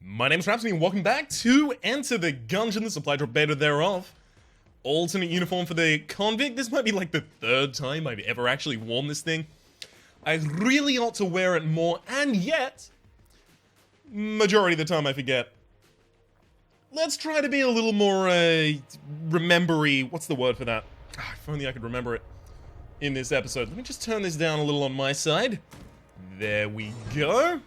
My name's Rhapsody and welcome back to Enter the Gungeon, the supply drop beta thereof. Alternate uniform for the convict. This might be like the third time I've ever actually worn this thing. I really ought to wear it more, and yet, majority of the time I forget. Let's try to be a little more, remembery. What's the word for that? If only I could remember it in this episode. Let me just turn this down a little on my side. There we go.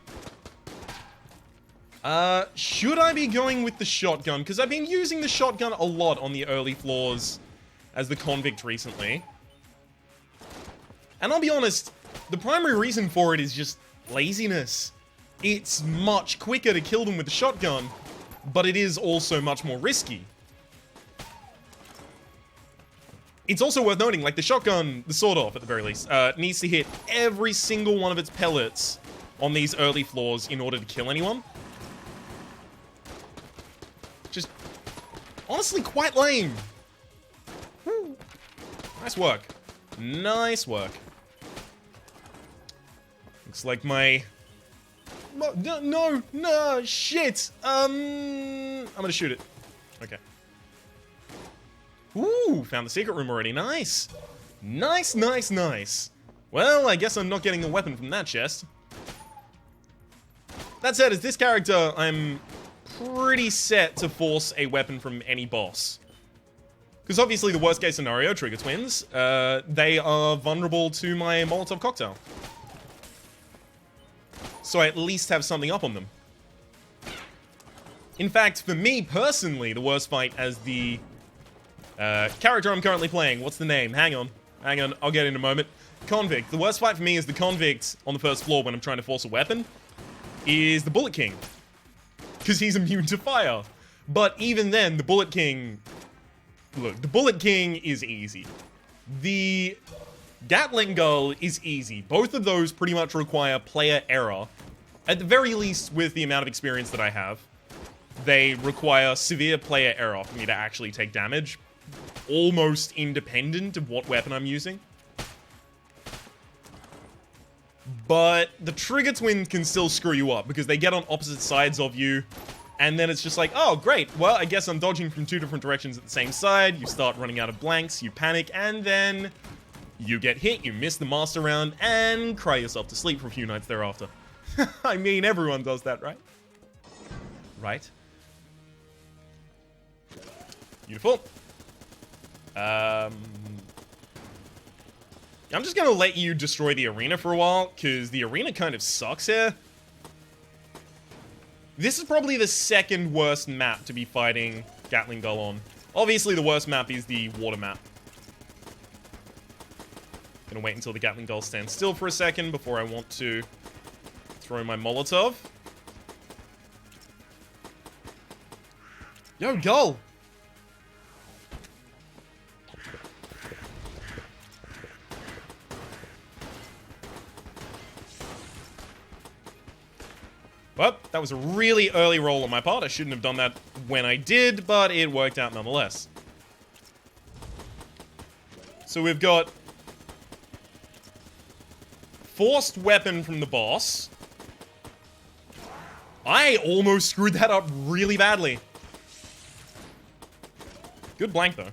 Should I be going with the shotgun? Because I've been using the shotgun a lot on the early floors as the convict recently. And I'll be honest, the primary reason for it is just laziness. It's much quicker to kill them with the shotgun, but it is also much more risky. It's also worth noting, like the shotgun, the sawed-off at the very least, needs to hit every single one of its pellets on these early floors in order to kill anyone. Just honestly quite lame. Woo. Nice work. Nice work. Looks like my... No, shit. I'm gonna shoot it. Okay. Ooh, found the secret room already. Nice. Nice, nice, nice. Well, I guess I'm not getting the weapon from that chest. That said, as this character, I'm pretty set to force a weapon from any boss. Because obviously the worst case scenario, Trigger Twins, they are vulnerable to my Molotov cocktail. So I at least have something up on them. In fact, for me personally, the worst fight as the character I'm currently playing, what's the name? Hang on, I'll get in a moment. Convict. The worst fight for me is the convict on the first floor when I'm trying to force a weapon, is the Bullet King. Because he's immune to fire. But even then, the Bullet King... Look, the Bullet King is easy. The Gatling Gull is easy. Both of those pretty much require player error. At the very least, with the amount of experience that I have, they require severe player error for me to actually take damage. Almost independent of what weapon I'm using. But the Trigger Twins can still screw you up because they get on opposite sides of you. And then it's just like, oh, great. Well, I guess I'm dodging from two different directions at the same side. You start running out of blanks, you panic, and then you get hit, you miss the master round, and cry yourself to sleep for a few nights thereafter. I mean, everyone does that, right? Right? Beautiful. I'm just gonna let you destroy the arena for a while, because the arena kind of sucks here. This is probably the second worst map to be fighting Gatling Gull on. Obviously, the worst map is the water map. Gonna wait until the Gatling Gull stands still for a second before I want to throw my Molotov. Yo, Gull! Well, that was a really early roll on my part. I shouldn't have done that when I did, but it worked out nonetheless. So we've got forced weapon from the boss. I almost screwed that up really badly. Good blank, though.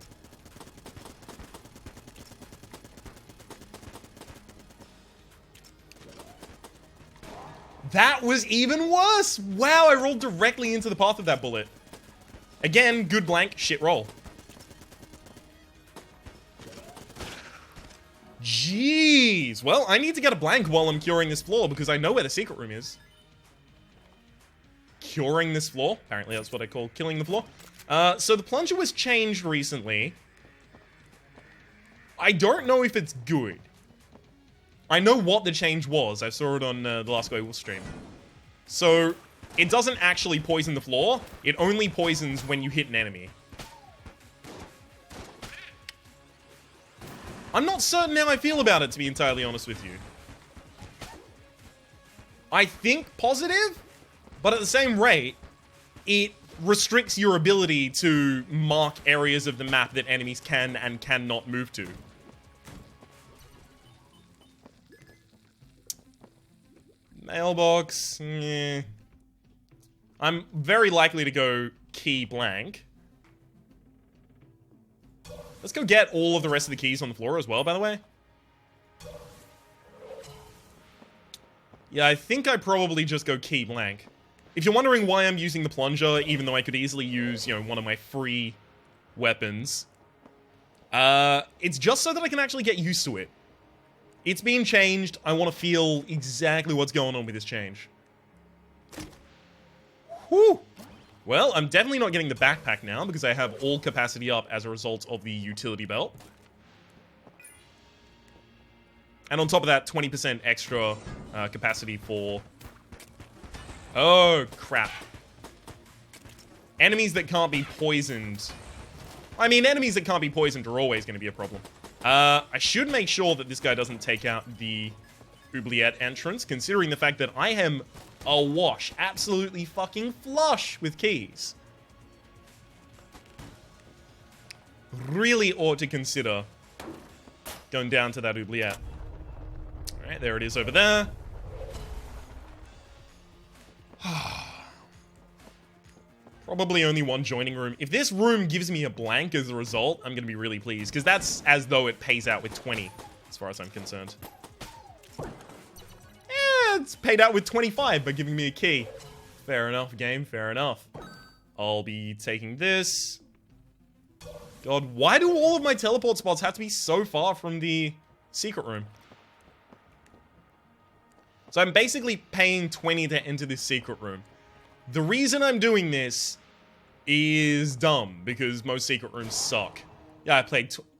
That was even worse! Wow, I rolled directly into the path of that bullet. Again, good blank, shit roll. Jeez. Well, I need to get a blank while I'm curing this floor because I know where the secret room is. Curing this floor? Apparently that's what I call killing the floor. So the plunger was changed recently. I don't know if it's good. I know what the change was. I saw it on the Last Guy Wolf stream. So, it doesn't actually poison the floor. It only poisons when you hit an enemy. I'm not certain how I feel about it, to be entirely honest with you. I think positive, but at the same rate, it restricts your ability to mark areas of the map that enemies can and cannot move to. Mailbox, I'm very likely to go key blank. Let's go get all of the rest of the keys on the floor as well, by the way. Yeah, I think I probably just go key blank. If you're wondering why I'm using the plunger, even though I could easily use, you know, one of my free weapons, it's just so that I can actually get used to it. It's been changed. I want to feel exactly what's going on with this change. Whew. Well, I'm definitely not getting the backpack now because I have all capacity up as a result of the utility belt. And on top of that, 20% extra capacity for... Oh, crap. Enemies that can't be poisoned. I mean, enemies that can't be poisoned are always going to be a problem. I should make sure that this guy doesn't take out the oubliette entrance, considering the fact that I am awash, absolutely fucking flush with keys. Really ought to consider going down to that oubliette. Alright, there it is over there. Probably only one joining room. If this room gives me a blank as a result, I'm going to be really pleased. Because that's as though it pays out with 20, as far as I'm concerned. Yeah, it's paid out with 25 by giving me a key. Fair enough, game. Fair enough. I'll be taking this. God, why do all of my teleport spots have to be so far from the secret room? So I'm basically paying 20 to enter this secret room. The reason I'm doing this is dumb, because most secret rooms suck. Yeah,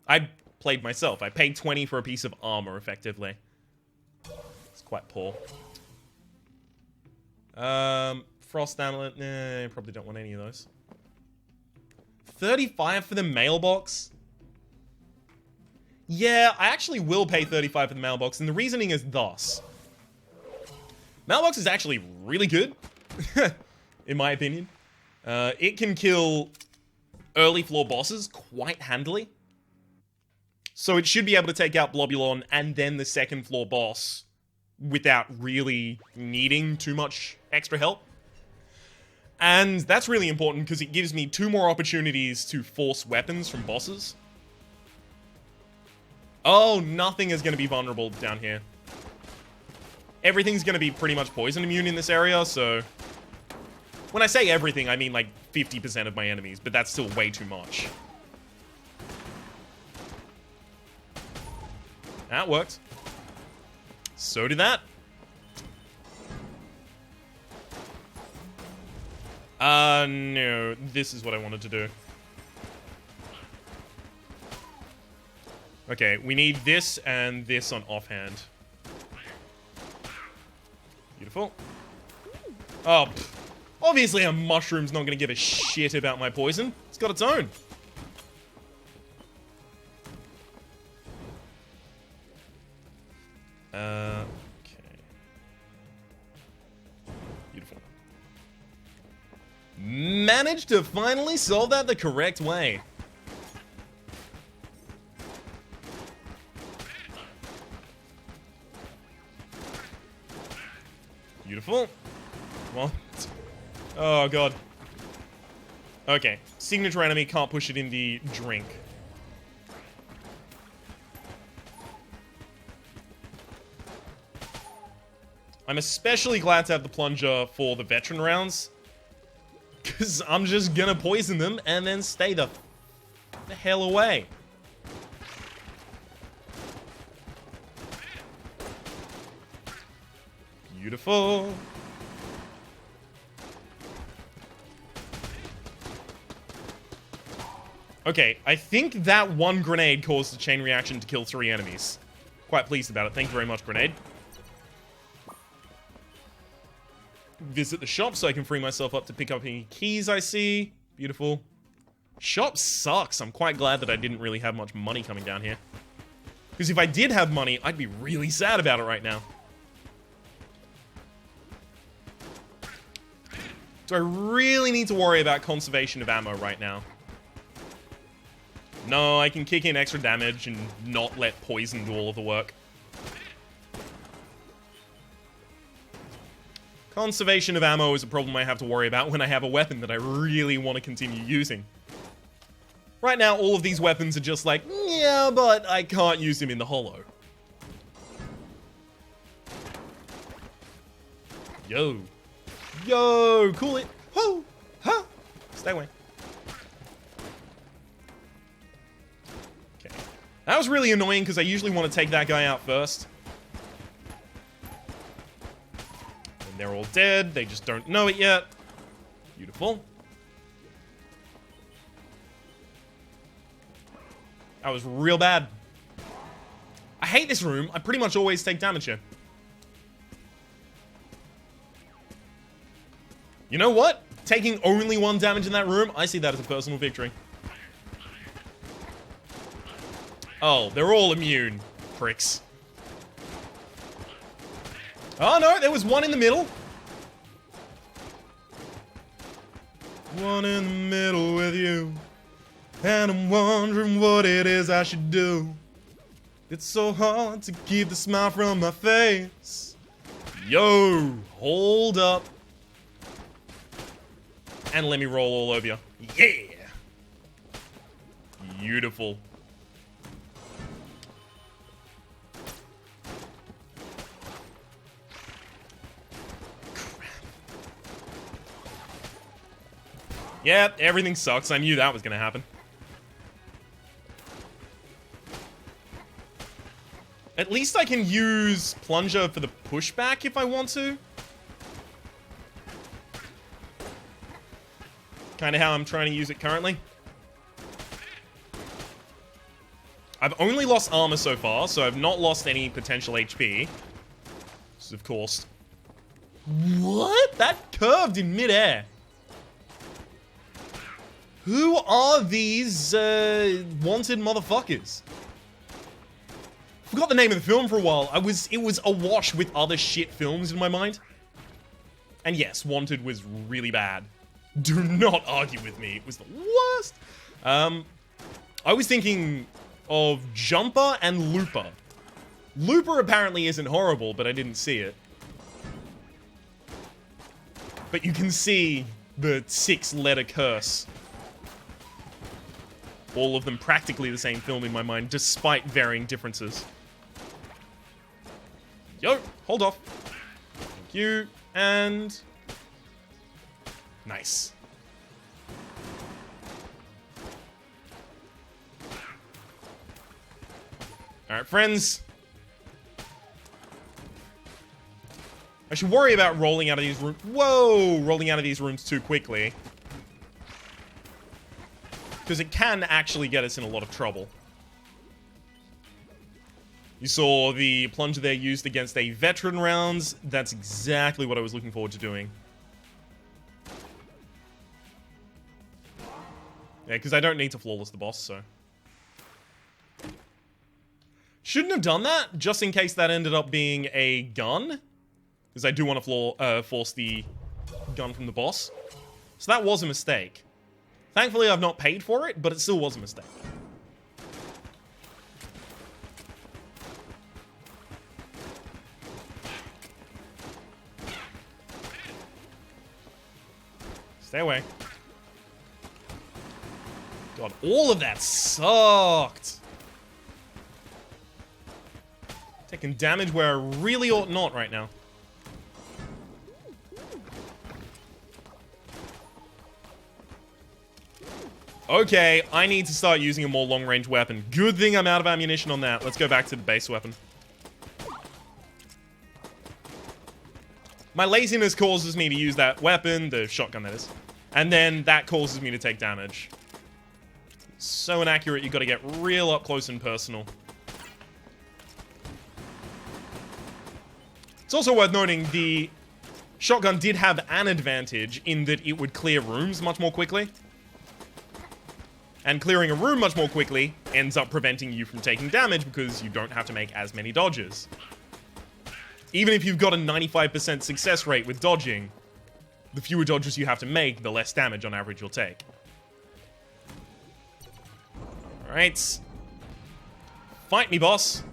I played myself. I paid 20 for a piece of armor, effectively. It's quite poor. Frost amulet, nah, I probably don't want any of those. 35 for the mailbox? Yeah, I actually will pay 35 for the mailbox, and the reasoning is thus. Mailbox is actually really good, in my opinion. It can kill early floor bosses quite handily. So it should be able to take out Blobulon and then the second floor boss without really needing too much extra help. And that's really important because it gives me 2 more opportunities to force weapons from bosses. Oh, nothing is going to be vulnerable down here. Everything's going to be pretty much poison immune in this area, so... When I say everything, I mean like 50% of my enemies, but that's still way too much. That worked. So did that. No. This is what I wanted to do. Okay, we need this and this on offhand. Beautiful. Oh, pfft. Obviously a mushroom's not going to give a shit about my poison. It's got its own. Okay. Beautiful. Managed to finally solve that the correct way. Beautiful. Well, oh god. Okay. Signature enemy, can't push it in the drink. I'm especially glad to have the plunger for the veteran rounds. Because I'm just gonna poison them and then stay the hell away. Beautiful. Okay, I think that one grenade caused a chain reaction to kill 3 enemies. Quite pleased about it. Thank you very much, grenade. Visit the shop so I can free myself up to pick up any keys I see. Beautiful. Shop sucks. I'm quite glad that I didn't really have much money coming down here. Because if I did have money, I'd be really sad about it right now. Do I really need to worry about conservation of ammo right now? No, I can kick in extra damage and not let poison do all of the work. Conservation of ammo is a problem I have to worry about when I have a weapon that I really want to continue using. Right now, all of these weapons are just like, yeah, but I can't use them in the hollow. Yo. Yo, cool it. Whoo! Huh! Stay away. Okay. That was really annoying because I usually want to take that guy out first. And they're all dead. They just don't know it yet. Beautiful. That was real bad. I hate this room. I pretty much always take damage here. You know what? Taking only 1 damage in that room, I see that as a personal victory. Oh, they're all immune. Pricks. Oh no, there was one in the middle. One in the middle with you. And I'm wondering what it is I should do. It's so hard to keep the smile from my face. Yo, hold up. And let me roll all over you. Yeah! Beautiful. Crap. Yeah, everything sucks. I knew that was gonna happen. At least I can use Plunger for the pushback if I want to. Kind of how I'm trying to use it currently. I've only lost armor so far, so I've not lost any potential HP. This is, of course... What? That curved in midair. Who are these, wanted motherfuckers? Forgot the name of the film for a while. It was awash with other shit films in my mind. And yes, Wanted was really bad. Do not argue with me. It was the worst. I was thinking of Jumper and Looper. Looper apparently isn't horrible, but I didn't see it. But you can see the 6-letter curse. All of them practically the same film in my mind, despite varying differences. Yo, hold off. Thank you, and... Nice. Alright, friends. I should worry about rolling out of these rooms. Whoa! Rolling out of these rooms too quickly. Because it can actually get us in a lot of trouble. You saw the plunger there used against a veteran rounds. That's exactly what I was looking forward to doing. Yeah, because I don't need to flawless the boss, so... Shouldn't have done that, just in case that ended up being a gun. Because I do want to force the gun from the boss. So that was a mistake. Thankfully, I've not paid for it, but it still was a mistake. Stay away. God, all of that sucked. Taking damage where I really ought not right now. Okay, I need to start using a more long-range weapon. Good thing I'm out of ammunition on that. Let's go back to the base weapon. My laziness causes me to use that weapon, the shotgun that is. And then that causes me to take damage. So inaccurate, you gotta get real up close and personal. It's also worth noting the shotgun did have an advantage in that it would clear rooms much more quickly. And clearing a room much more quickly ends up preventing you from taking damage because you don't have to make as many dodges. Even if you've got a 95% success rate with dodging, the fewer dodges you have to make, the less damage on average you'll take. Alright. Fight me, boss.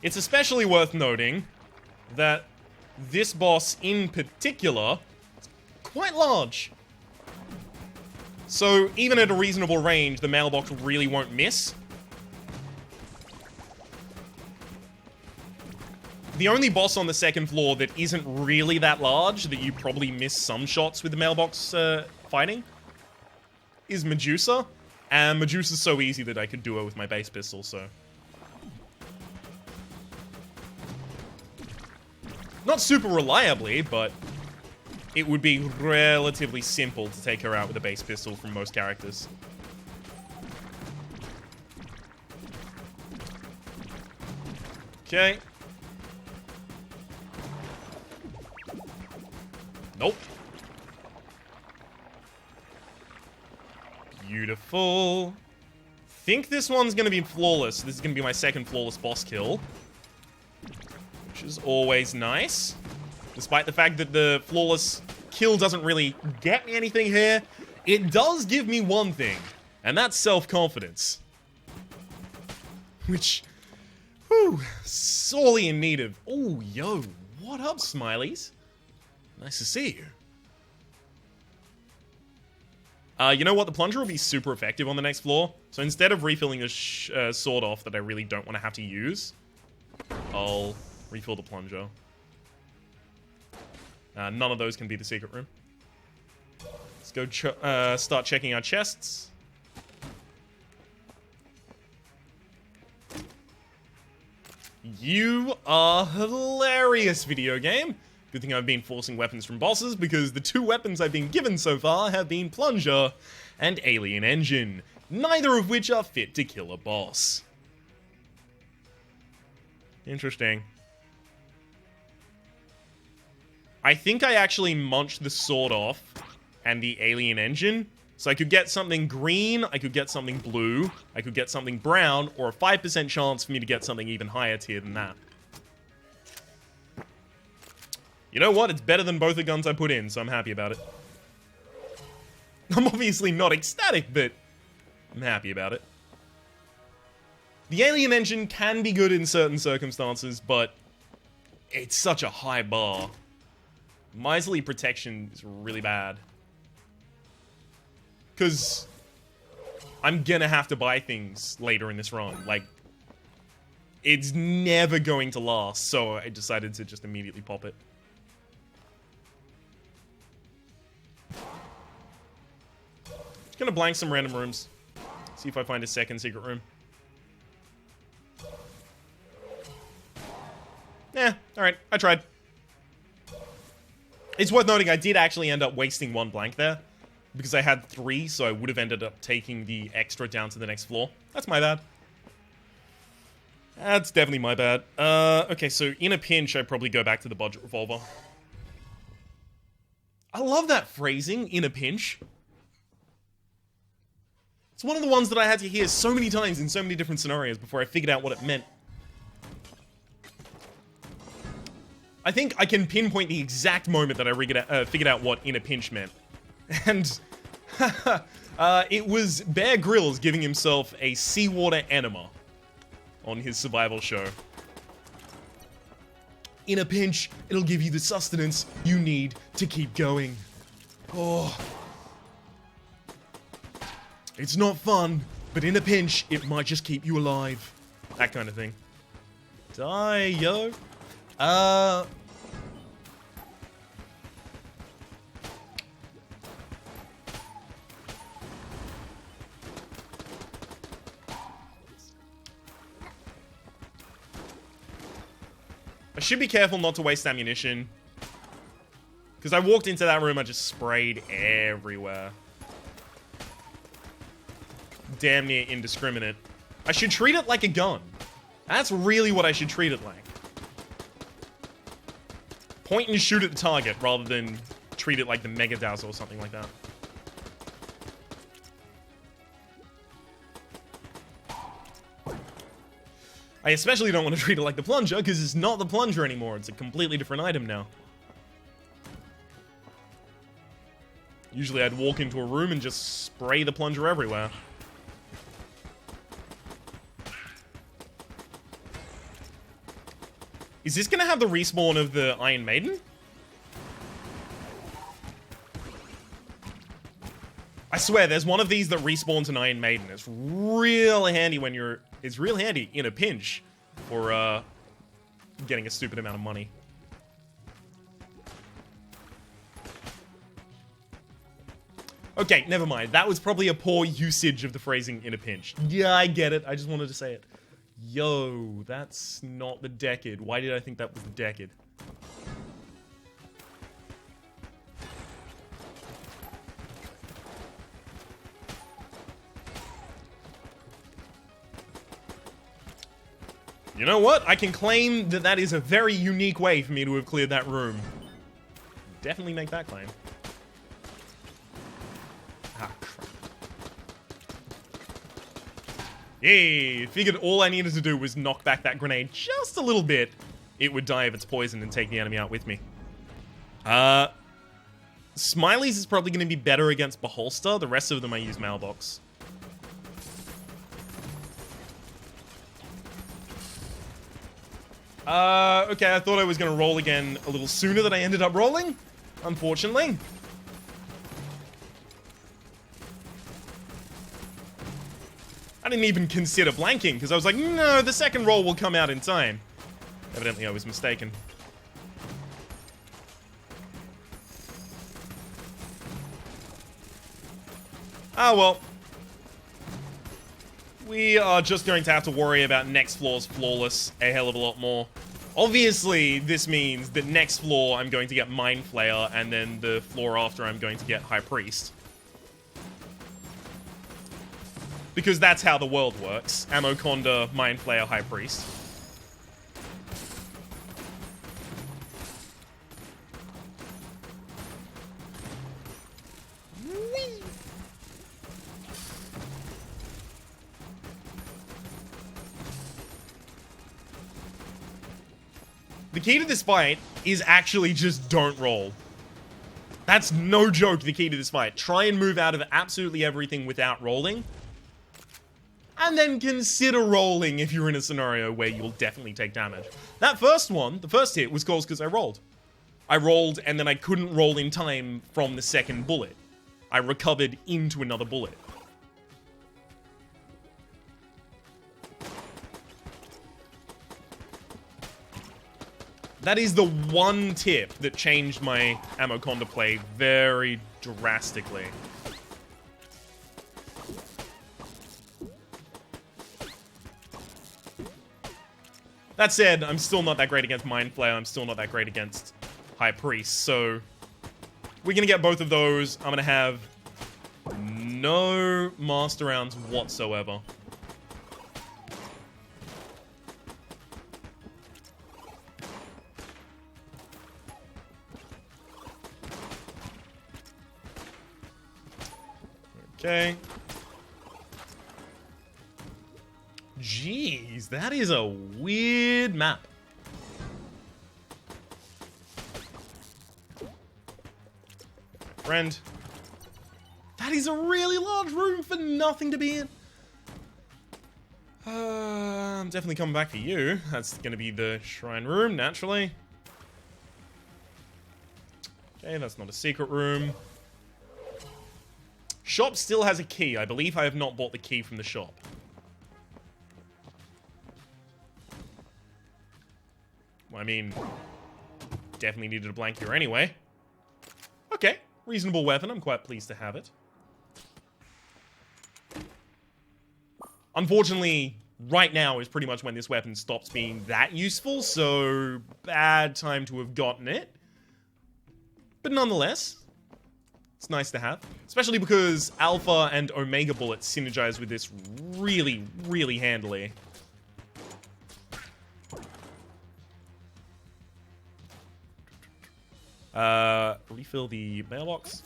It's especially worth noting that this boss in particular is quite large. So even at a reasonable range, the mailbox really won't miss. The only boss on the second floor that isn't really that large, that you probably miss some shots with the mailbox fighting, is Medusa. And Medusa's so easy that I could do it with my base pistol, so... Not super reliably, but it would be relatively simple to take her out with a base pistol from most characters. Okay. Nope. Beautiful. Think this one's gonna be flawless. This is gonna be my second flawless boss kill. Which is always nice. Despite the fact that the flawless kill doesn't really get me anything here, it does give me one thing, and that's self-confidence. Which, whew, sorely in need of. Oh, yo, what up, Smileys? Nice to see you. You know what? The plunger will be super effective on the next floor. So instead of refilling the sword off that I really don't want to have to use, I'll refill the plunger. None of those can be the secret room. Let's go start checking our chests. You are hilarious, video game. Good thing I've been forcing weapons from bosses, because the two weapons I've been given so far have been Plunger and Alien Engine, neither of which are fit to kill a boss. Interesting. I think I actually munched the sword off and the Alien Engine, so I could get something green, I could get something blue, I could get something brown, or a 5% chance for me to get something even higher tier than that. You know what? It's better than both the guns I put in, so I'm happy about it. I'm obviously not ecstatic, but I'm happy about it. The Alien Engine can be good in certain circumstances, but it's such a high bar. Miserly protection is really bad. Because I'm gonna have to buy things later in this run. Like, it's never going to last, so I decided to just immediately pop it. Just gonna blank some random rooms. See if I find a second secret room. Eh, alright, I tried. It's worth noting I did actually end up wasting one blank there, because I had 3, so I would have ended up taking the extra down to the next floor. That's my bad. That's definitely my bad. Okay, so in a pinch, I'd probably go back to the budget revolver. I love that phrasing, in a pinch. It's one of the ones that I had to hear so many times in so many different scenarios before I figured out what it meant. I think I can pinpoint the exact moment that I figured out what in a pinch meant. And it was Bear Grylls giving himself a seawater enema on his survival show. In a pinch, it'll give you the sustenance you need to keep going. Oh. It's not fun, but in a pinch, it might just keep you alive. That kind of thing. Die, yo. I should be careful not to waste ammunition. Because I walked into that room, I just sprayed everywhere. Damn near indiscriminate. I should treat it like a gun. That's really what I should treat it like. Point and shoot at the target, rather than treat it like the Mega Dazzle or something like that. I especially don't want to treat it like the plunger, because it's not the plunger anymore. It's a completely different item now. Usually I'd walk into a room and just spray the plunger everywhere. Is this gonna have the respawn of the Iron Maiden? I swear, there's one of these that respawns an Iron Maiden. It's real handy when you're... It's real handy in a pinch for, getting a stupid amount of money. Okay, never mind. That was probably a poor usage of the phrasing in a pinch. Yeah, I get it. I just wanted to say it. Yo, that's not the Decade. Why did I think that was the Decade? You know what? I can claim that that is a very unique way for me to have cleared that room. Definitely make that claim. Ah, crap. Yay! Figured all I needed to do was knock back that grenade just a little bit. It would die of its poison and take the enemy out with me. Smiley's is probably going to be better against Beholster. The rest of them I use Mailbox. Okay, I thought I was going to roll again a little sooner than I ended up rolling, unfortunately. I didn't even consider blanking, because I was like, no, the second roll will come out in time. Evidently, I was mistaken. Ah, well. We are just going to have to worry about next floor's Flawless a hell of a lot more. Obviously, this means that next floor I'm going to get Mind Flayer, and then the floor after I'm going to get High Priest. Because that's how the world works. Ammoconda, Mind Flayer, High Priest. The key to this fight is actually just don't roll. That's no joke, the key to this fight. Try and move out of absolutely everything without rolling. And then consider rolling if you're in a scenario where you'll definitely take damage. That first one, the first hit, was caused because I rolled. I rolled and then I couldn't roll in time from the second bullet. I recovered into another bullet. That is the one tip that changed my Ammoconda play very drastically. That said, I'm still not that great against Mind Flayer. I'm still not that great against High Priest. So, we're going to get both of those. I'm going to have no Master Rounds whatsoever. Okay. Jeez, that is a weird map. Friend. That is a really large room for nothing to be in. I'm definitely coming back for you. That's going to be the shrine room, naturally. Okay, that's not a secret room. Shop still has a key. I believe I have not bought the key from the shop. Well, I mean, definitely needed a blank here anyway. Okay, reasonable weapon. I'm quite pleased to have it. Unfortunately, right now is pretty much when this weapon stops being that useful, so bad time to have gotten it. But nonetheless, it's nice to have. Especially because Alpha and Omega bullets synergize with this really, really handily. Refill the mailbox.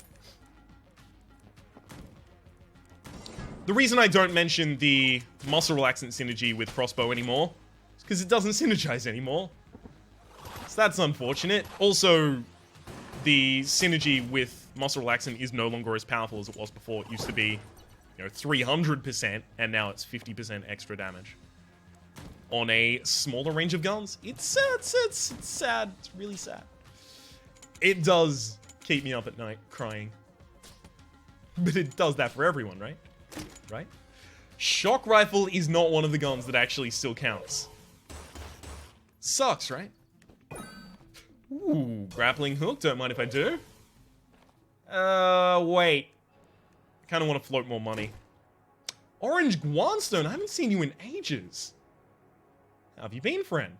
The reason I don't mention the muscle relaxant synergy with crossbow anymore is because it doesn't synergize anymore. So that's unfortunate. Also, the synergy with muscle relaxant is no longer as powerful as it was before. It used to be, 300%, and now it's 50% extra damage. on a smaller range of guns. It's sad. It's really sad. It does keep me up at night crying. But it does that for everyone, right? Right? Shock rifle is not one of the guns that actually still counts. Sucks, right? Ooh, grappling hook. Don't mind if I do. Wait. I kind of want to float more money. Orange Guanstone. I haven't seen you in ages. How have you been, friend?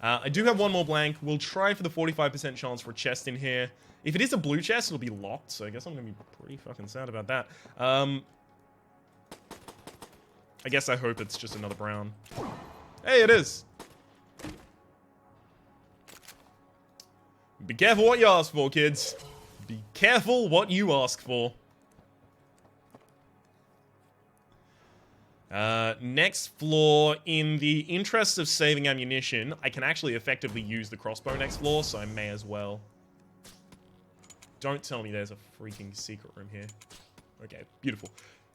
I do have one more blank. We'll try for the 45% chance for a chest in here. If it is a blue chest, it'll be locked, so I guess I'm going to be pretty fucking sad about that. I guess I hope it's just another brown. Hey, it is. Be careful what you ask for, kids. Be careful what you ask for. Next floor, in the interest of saving ammunition, I can actually effectively use the crossbow next floor, so I may as well. Don't tell me there's a freaking secret room here. Okay, beautiful.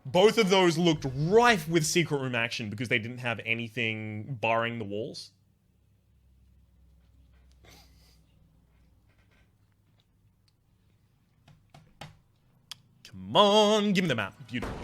Both of those looked rife with secret room action because they didn't have anything barring the walls. Come on, give me the map. Beautiful.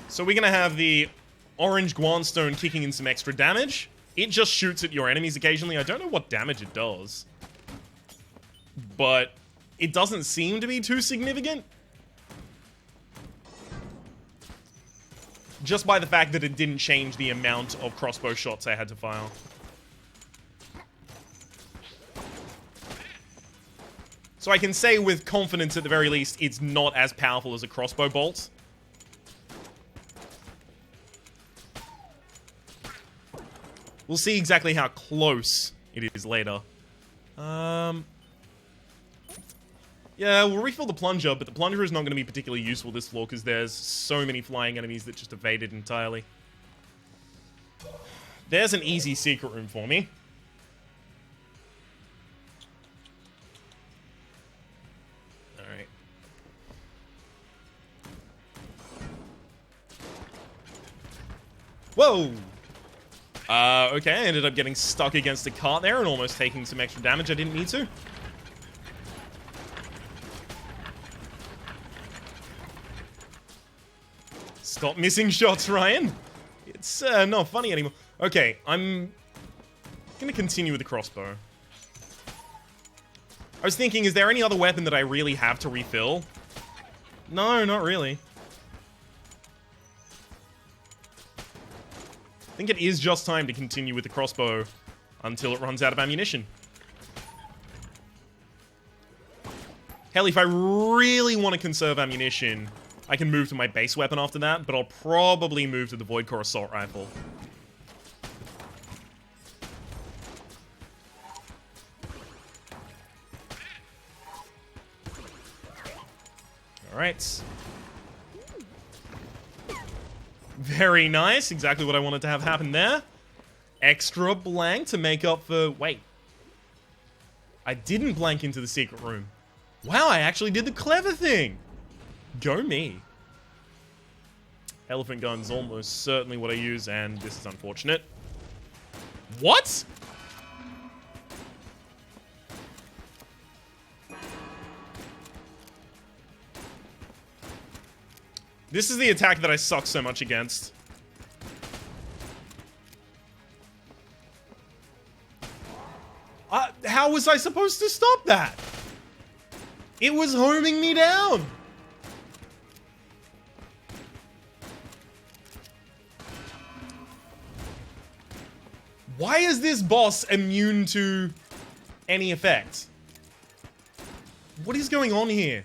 So we're going to have the orange Guanstone kicking in some extra damage. It just shoots at your enemies occasionally. I don't know what damage it does. But it doesn't seem to be too significant. Just by the fact that it didn't change the amount of crossbow shots I had to fire. So I can say with confidence at the very least, it's not as powerful as a crossbow bolt. We'll see exactly how close it is later. Yeah, we'll refill the plunger, but the plunger is not going to be particularly useful this floor because there's so many flying enemies that just evade it entirely. There's an easy secret room for me. Alright. Whoa! Okay, I ended up getting stuck against a cart there and almost taking some extra damage I didn't need to. Stop missing shots, Ryan. It's not funny anymore. Okay, I'm gonna continue with the crossbow. I was thinking, is there any other weapon that I really have to refill? No, not really. I think it is just time to continue with the crossbow until it runs out of ammunition. Hell, if I really want to conserve ammunition, I can move to my base weapon after that, but I'll probably move to the Void Core Assault Rifle. Alright. Very nice. Exactly what I wanted to have happen there. Extra blank to make up for... Wait. I didn't blank into the secret room. Wow, I actually did the clever thing. Go me. Elephant gun's almost certainly what I use, and this is unfortunate. What? This is the attack that I suck so much against. How was I supposed to stop that? It was homing me down. Why is this boss immune to any effect? What is going on here?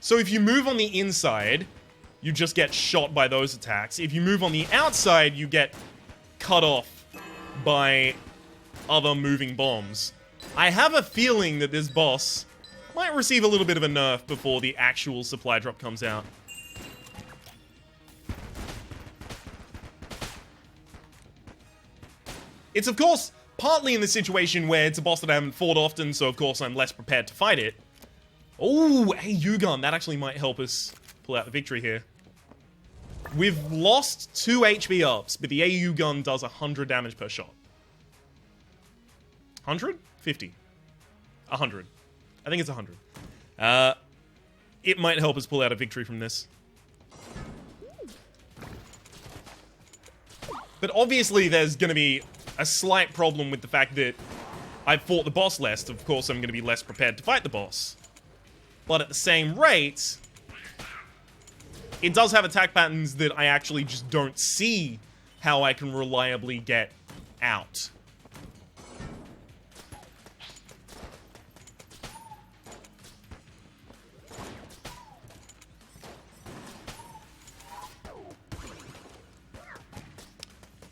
So if you move on the inside, you just get shot by those attacks. If you move on the outside, you get cut off by other moving bombs. I have a feeling that this boss might receive a little bit of a nerf before the actual supply drop comes out. It's, of course, partly in the situation where it's a boss that I haven't fought often, so of course I'm less prepared to fight it. Oh, AU gun. That actually might help us pull out the victory here. We've lost 2 HP ups, but the AU gun does 100 damage per shot. 100? 50. 100. I think it's 100. It might help us pull out a victory from this. But obviously there's going to be a slight problem with the fact that I've fought the boss less. Of course, I'm going to be less prepared to fight the boss. But at the same rate, it does have attack patterns that I actually just don't see how I can reliably get out.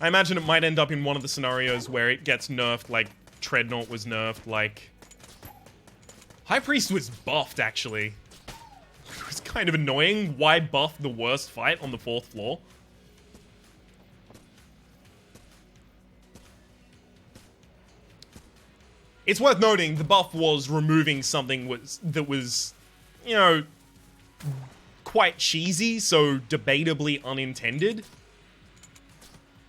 I imagine it might end up in one of the scenarios where it gets nerfed, like Treadnought was nerfed, like... High Priest was buffed, actually. It was kind of annoying. Why buff the worst fight on the 4th floor? It's worth noting, the buff was removing something that was, you know, quite cheesy, so debatably unintended.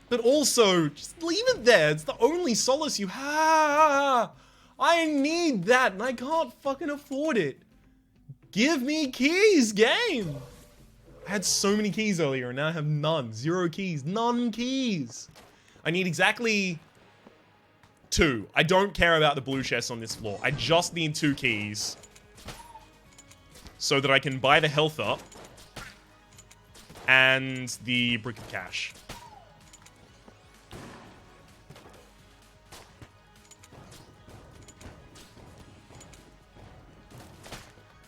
But also, just leave it there. It's the only solace you have. I need that, and I can't fucking afford it. Give me keys, game. I had so many keys earlier, and now I have none. 0 keys. None keys. I need exactly 2. I don't care about the blue chest on this floor. I just need 2 keys. So that I can buy the health up. And the brick of cash.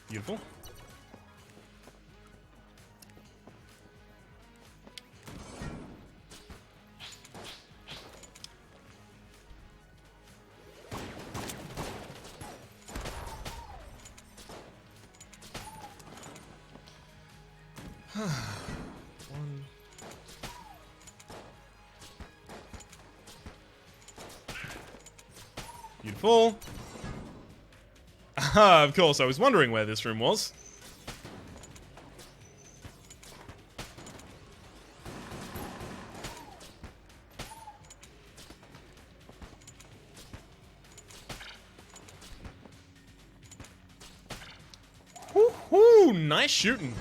Beautiful. Beautiful. Of course, I was wondering where this room was. Woohoo! Nice shooting.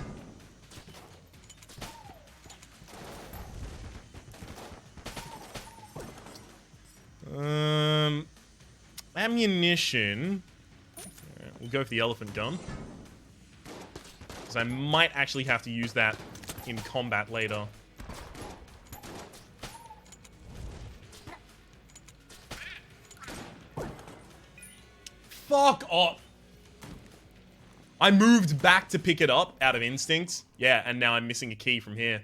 Ammunition. We'll go for the elephant gun. Because I might actually have to use that in combat later. Fuck off! I moved back to pick it up out of instinct. Yeah, and now I'm missing a key from here.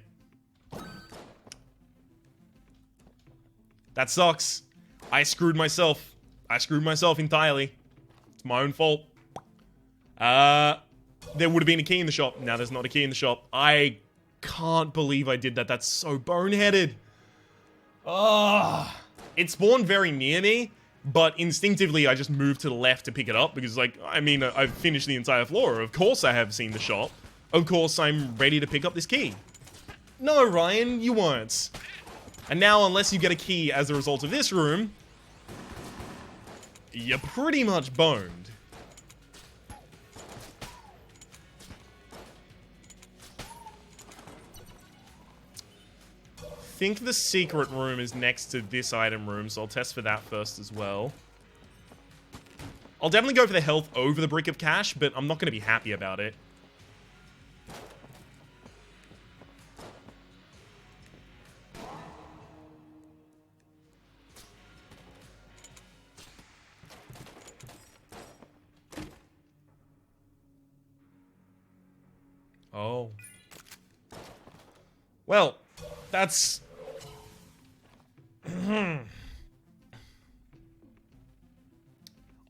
That sucks. I screwed myself. I screwed myself entirely. It's my own fault. There would have been a key in the shop. Now there's not a key in the shop. I can't believe I did that. That's so boneheaded. It spawned very near me, but instinctively I just moved to the left to pick it up because, like, I mean, I've finished the entire floor. Of course I have seen the shop. Of course I'm ready to pick up this key. No, Ryan, you weren't. And now, unless you get a key as a result of this room, you're pretty much boned. I think the secret room is next to this item room, so I'll test for that first as well. I'll definitely go for the health over the brick of cash, but I'm not going to be happy about it. Oh. Well, that's...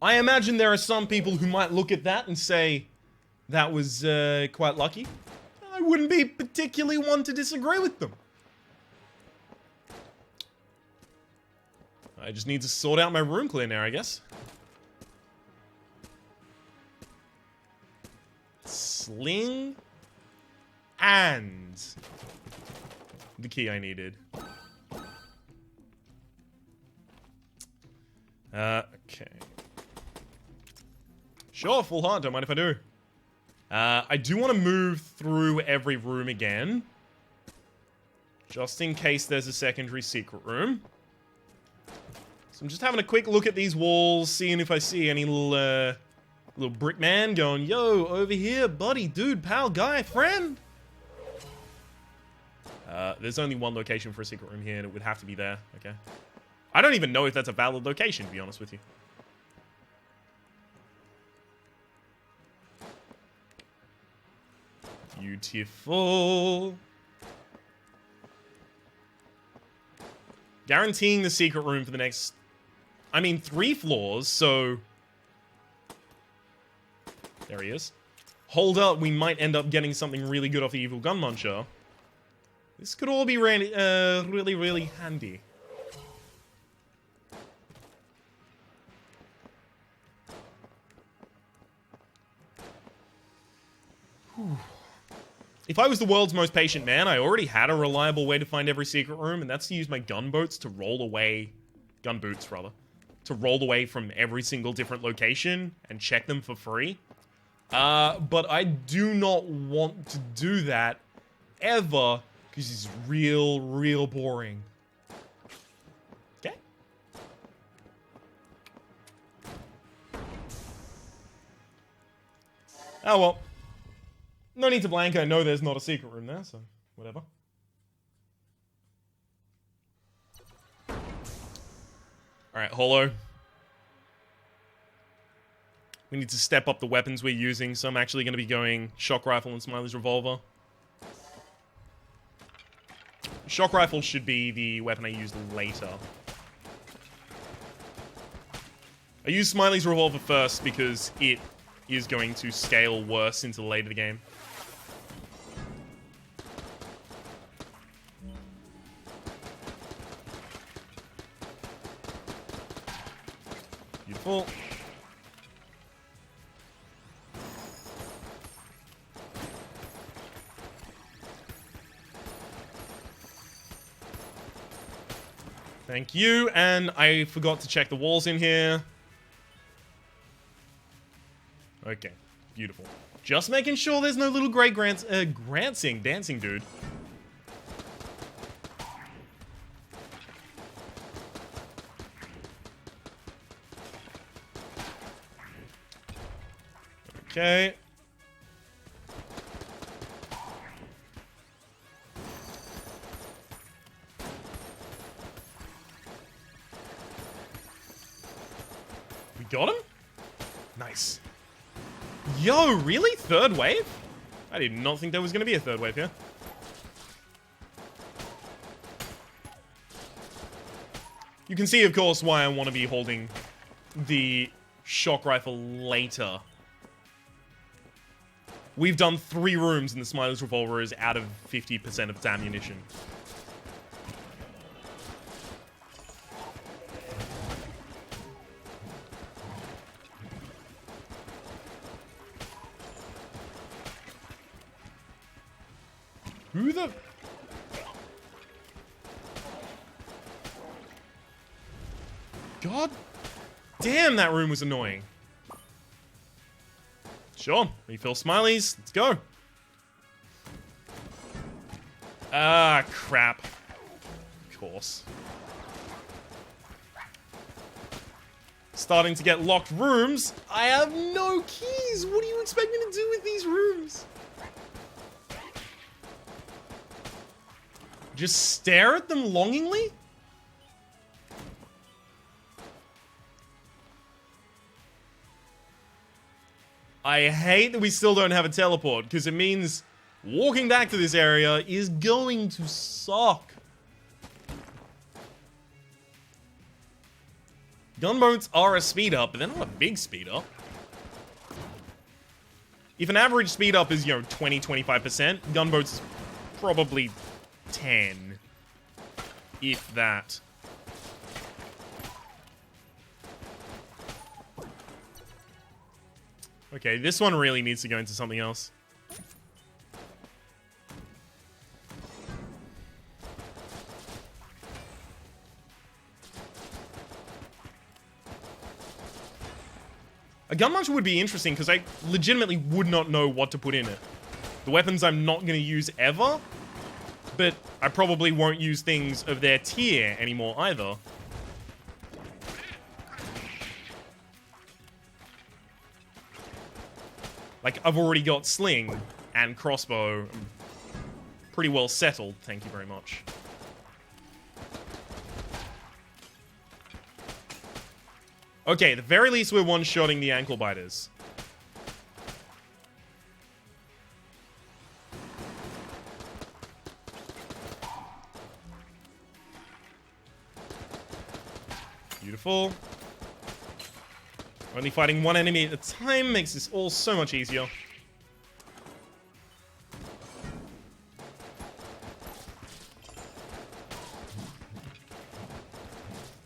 I imagine there are some people who might look at that and say that was quite lucky. I wouldn't be particularly one to disagree with them. I just need to sort out my room clear now, I guess. Sling. And the key I needed. Okay. Sure, full heart, don't mind if I do. I do want to move through every room again. Just in case there's a secondary secret room. So I'm just having a quick look at these walls, seeing if I see any little brick man going, yo, over here, buddy, dude, pal, guy, friend. There's only one location for a secret room here, and it would have to be there. Okay. I don't even know if that's a valid location, to be honest with you. Beautiful. Guaranteeing the secret room for the next... I mean, 3 floors, so... There he is. Hold up, we might end up getting something really good off the evil gun muncher. This could all be really, really handy. Whew. If I was the world's most patient man, I already had a reliable way to find every secret room, and that's to use my gunboats to roll away... Gunboots, rather. To roll away from every single different location and check them for free. But I do not want to do that ever, because it's real boring. Okay. Oh well. No need to blank, I know there's not a secret room there, so whatever. Alright, Holo. We need to step up the weapons we're using, so I'm actually going to be going shock rifle and Smiley's revolver. Shock rifle should be the weapon I use later. I use Smiley's revolver first because it is going to scale worse into the later game. Beautiful. Thank you, and I forgot to check the walls in here. Okay, beautiful. Just making sure there's no little grey dancing dude. Okay. We got him? Nice. Yo, really? Third wave? I did not think there was going to be a third wave here. You can see, of course, why I want to be holding the shock rifle later. We've done 3 rooms and the Smiley's revolver is out of 50% of its ammunition. Who the... God damn, that room was annoying. Sure, refill Smileys. Let's go. Ah, crap. Of course. Starting to get locked rooms. I have no keys. What do you expect me to do with these rooms? Just stare at them longingly? I hate that we still don't have a teleport, because it means walking back to this area is going to suck. Gunboats are a speed up, but they're not a big speed up. If an average speed up is, 20-25%, gunboats is probably 10. If that. Okay, this one really needs to go into something else. A gun launcher would be interesting because I legitimately would not know what to put in it. The weapons I'm not going to use ever, but I probably won't use things of their tier anymore either. Like, I've already got sling and crossbow. I'm pretty well settled, thank you very much. Okay, at the very least we're one-shotting the ankle biters. Beautiful. Only fighting one enemy at a time makes this all so much easier.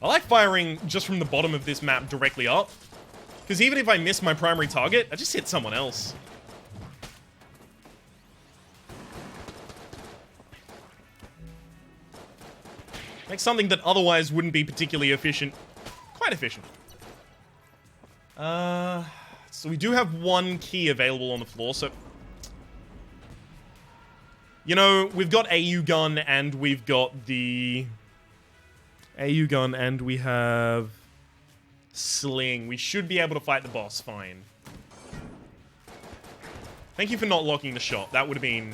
I like firing just from the bottom of this map directly up, because even if I miss my primary target, I just hit someone else. Makes something that otherwise wouldn't be particularly efficient, quite efficient. So we do have one key available on the floor, so... You know, we've got AU gun and we've got the... AU gun and we have... Sling. We should be able to fight the boss fine. Thank you for not locking the shot. That would have been...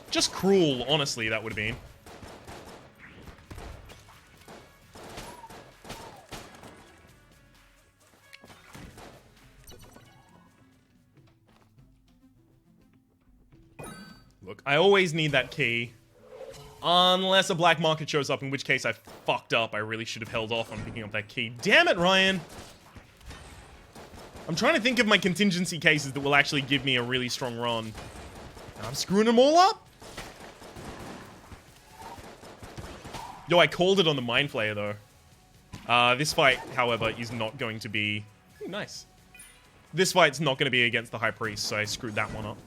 just cruel, honestly, that would have been. Look, I always need that key. Unless a black market shows up, in which case I fucked up. I really should have held off on picking up that key. Damn it, Ryan! I'm trying to think of my contingency cases that will actually give me a really strong run. I'm screwing them all up? Yo, I called it on the Mind Flayer, though. This fight, however, is not going to be... Ooh, nice. This fight's not going to be against the High Priest, so I screwed that one up.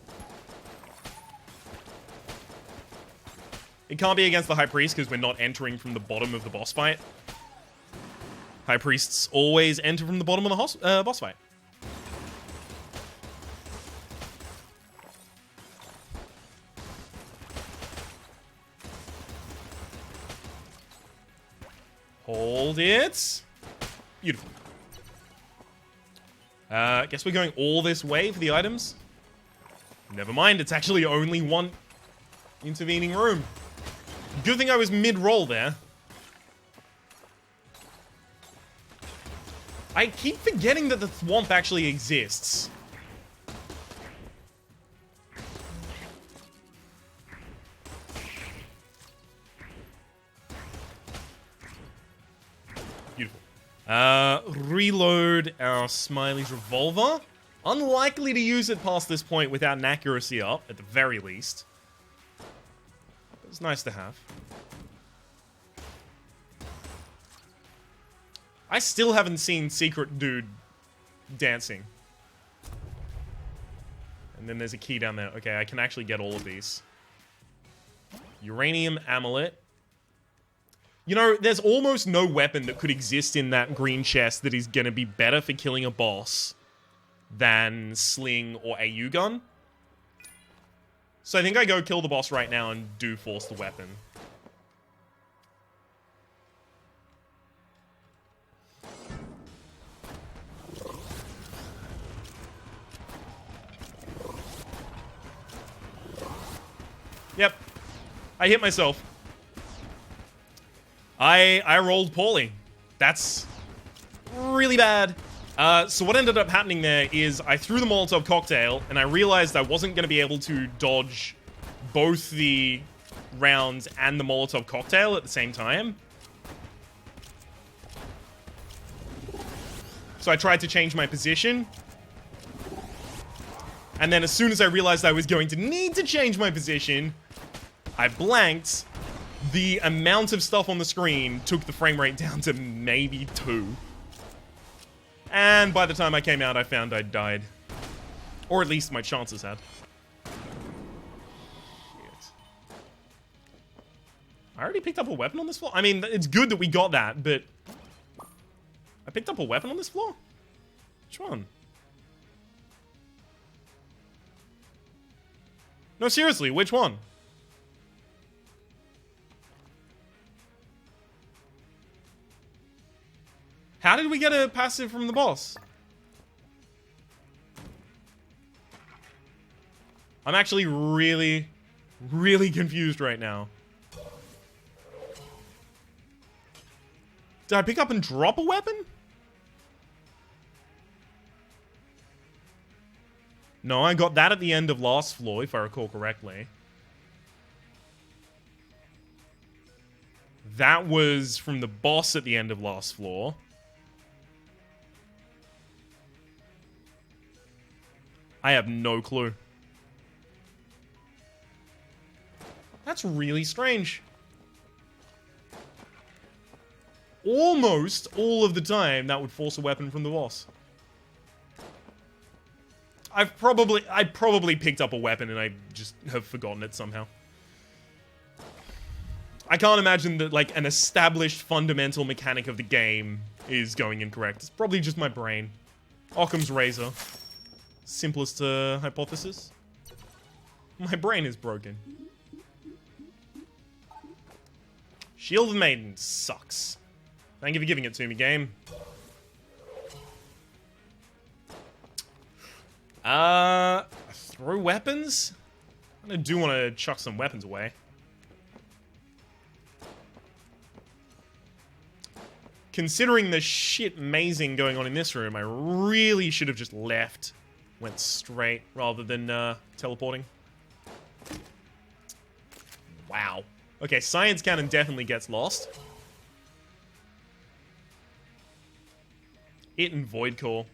It can't be against the High Priest because we're not entering from the bottom of the boss fight. High Priests always enter from the bottom of the boss fight. Hold it. Beautiful. Guess we're going all this way for the items. Never mind, it's actually only one intervening room. Good thing I was mid-roll there. I keep forgetting that the Thwomp actually exists. Beautiful. Reload our Smiley's revolver. Unlikely to use it past this point without an accuracy up, at the very least. It's nice to have. I still haven't seen Secret Dude dancing. And then there's a key down there. Okay, I can actually get all of these. Uranium amulet. You know, there's almost no weapon that could exist in that green chest that is going to be better for killing a boss than sling or AU gun. So I think I go kill the boss right now and do force the weapon. Yep. I hit myself. I rolled poorly. That's really bad. So what ended up happening there is I threw the Molotov cocktail, and I realized I wasn't going to be able to dodge both the rounds and the Molotov cocktail at the same time. So I tried to change my position. And then as soon as I realized I was going to need to change my position, I blanked. The amount of stuff on the screen took the frame rate down to maybe 2. And by the time I came out, I found I'd died. Or at least my chances had. I already picked up a weapon on this floor? I mean, it's good that we got that, but... I picked up a weapon on this floor? Which one? No, seriously, which one? How did we get a passive from the boss? I'm actually really, really confused right now. Did I pick up and drop a weapon? No, I got that at the end of last floor, if I recall correctly. That was from the boss at the end of last floor. I have no clue. That's really strange. Almost all of the time, that would force a weapon from the boss. I probably picked up a weapon and I just have forgotten it somehow. I can't imagine that, like, an established fundamental mechanic of the game is going incorrect. It's probably just my brain. Occam's razor. Simplest hypothesis. My brain is broken. Shield of the Maiden sucks. Thank you for giving it to me, game. Throw weapons? I do want to chuck some weapons away. Considering the shit mazing going on in this room, I really should have just left. Went straight rather than teleporting. Wow. Okay, Science Cannon definitely gets lost. It and Void Core.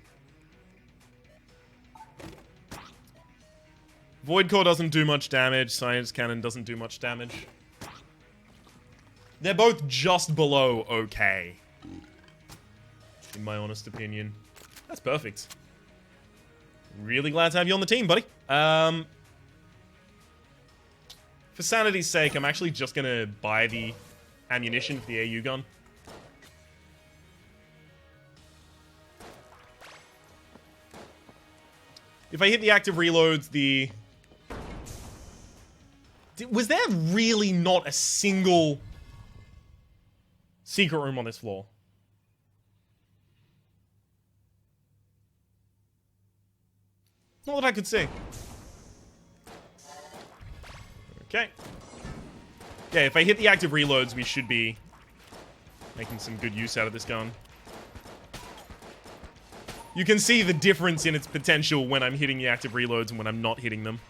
Void Core doesn't do much damage. Science Cannon doesn't do much damage. They're both just below okay. In my honest opinion. That's perfect. Really glad to have you on the team, buddy. For sanity's sake, I'm actually just gonna buy the ammunition for the AU gun. If I hit the active reloads, the... Was there really not a single secret room on this floor? Not that I could see. Okay. Yeah, if I hit the active reloads, we should be making some good use out of this gun. You can see the difference in its potential when I'm hitting the active reloads and when I'm not hitting them.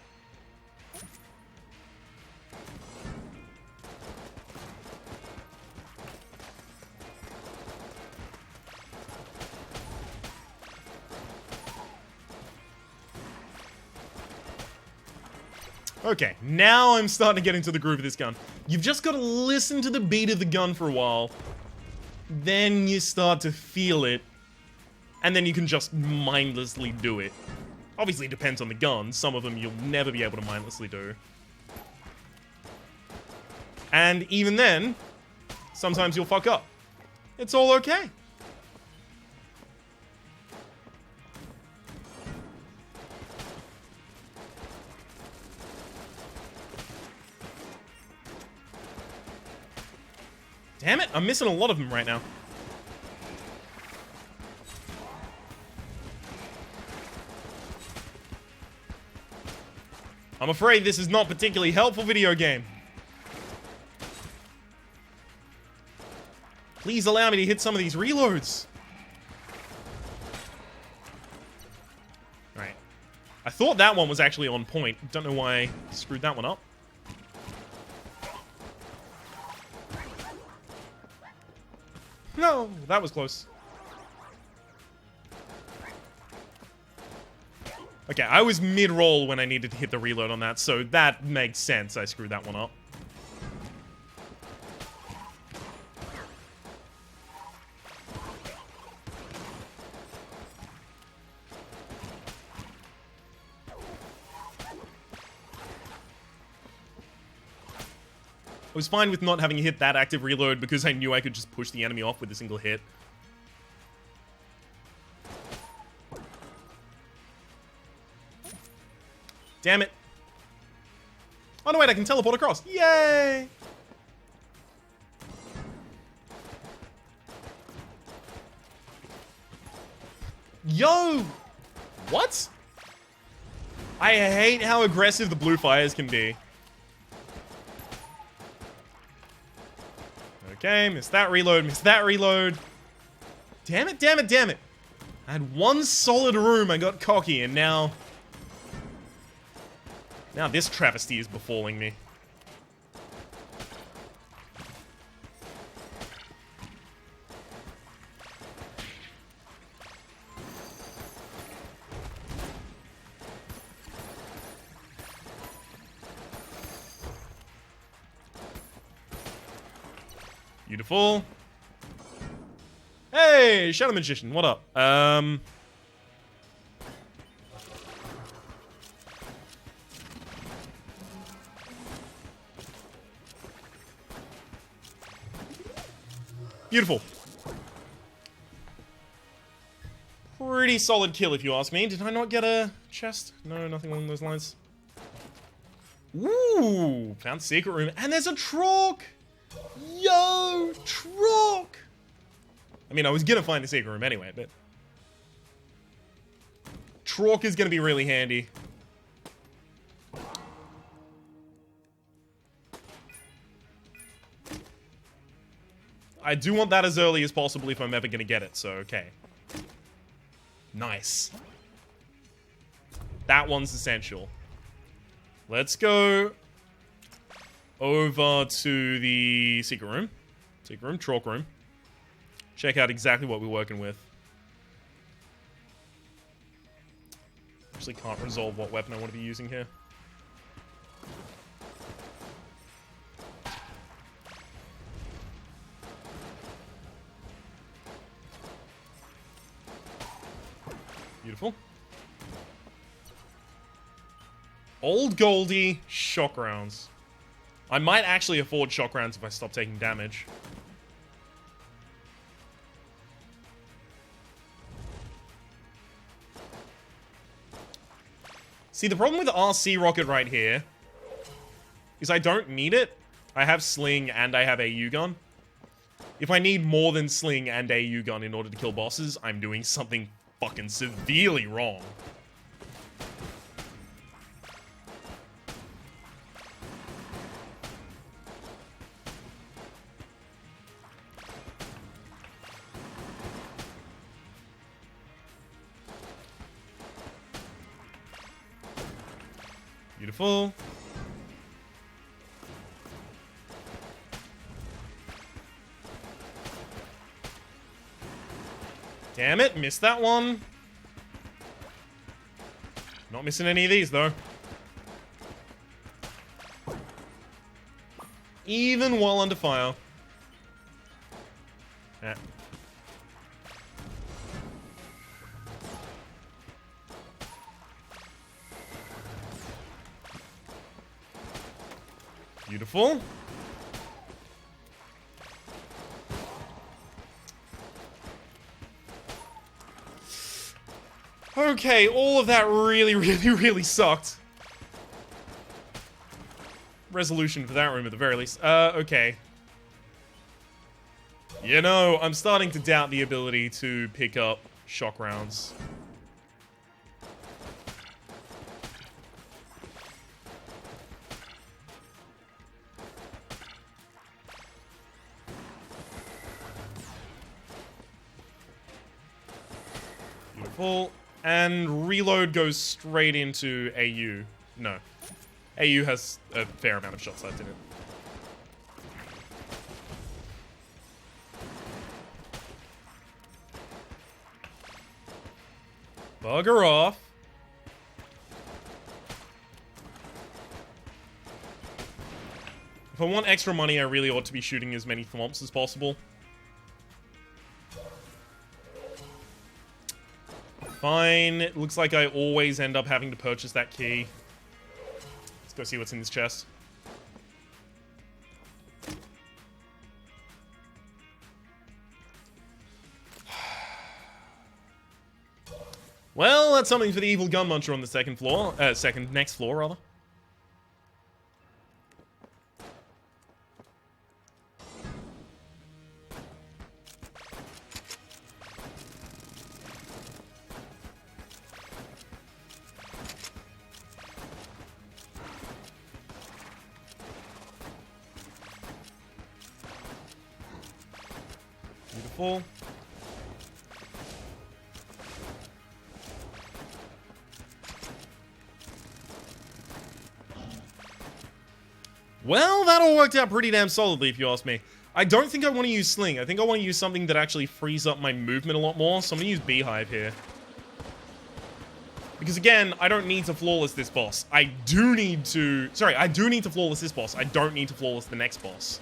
Okay, now I'm starting to get into the groove of this gun. You've just got to listen to the beat of the gun for a while. Then you start to feel it. And then you can just mindlessly do it. Obviously, it depends on the gun. Some of them you'll never be able to mindlessly do. And even then, sometimes you'll fuck up. It's all okay. Damn it, I'm missing a lot of them right now. I'm afraid this is not particularly helpful video game. Please allow me to hit some of these reloads. Right. I thought that one was actually on point. Don't know why I screwed that one up. No, that was close. Okay, I was mid-roll when I needed to hit the reload on that, so that makes sense. I screwed that one up. was fine with not having hit that active reload because I knew I could just push the enemy off with a single hit. Damn it. Oh no, wait, I can teleport across. Yay! Yo! What? I hate how aggressive the blue fires can be. Okay, missed that reload, missed that reload. Damn it, damn it, damn it. I had one solid room, I got cocky, and now this travesty is befalling me. Beautiful. Hey, Shadow Magician, what up? Beautiful. Pretty solid kill, if you ask me. Did I not get a chest? No, nothing along those lines. Ooh, found secret room. And there's a Trork! Yo, Trork! I mean, I was gonna find the secret room anyway, but Trork is gonna be really handy. I do want that as early as possible if I'm ever gonna get it, so okay. Nice. That one's essential. Let's go over to the secret room. Secret room, Trork room. Check out exactly what we're working with. Actually can't resolve what weapon I want to be using here. Beautiful. Old Goldie, shock rounds. I might actually afford shock rounds if I stop taking damage. See, the problem with the RC rocket right here is I don't need it. I have sling and I have AU gun. If I need more than sling and AU gun in order to kill bosses, I'm doing something fucking severely wrong. Beautiful. Damn it, missed that one. Not missing any of these, though. Even while under fire. Ah. Beautiful. Okay, all of that really sucked. Resolution for that room at the very least. Okay. You know, I'm starting to doubt the ability to pick up shock rounds. Beautiful. And reload goes straight into AU. No. AU has a fair amount of shots left in it. Bugger off. If I want extra money, I really ought to be shooting as many thwomps as possible. Fine. It looks like I always end up having to purchase that key. Let's go see what's in this chest. Well, that's something for the evil gun muncher on the second floor. Next floor, rather. Beautiful. Well, that all worked out pretty damn solidly, if you ask me. I don't think I want to use Sling. I think I want to use something that actually frees up my movement a lot more. So I'm going to use Beehive here. Because again, I don't need to flawless this boss. I do need to... Sorry, I do need to flawless this boss. I don't need to flawless the next boss.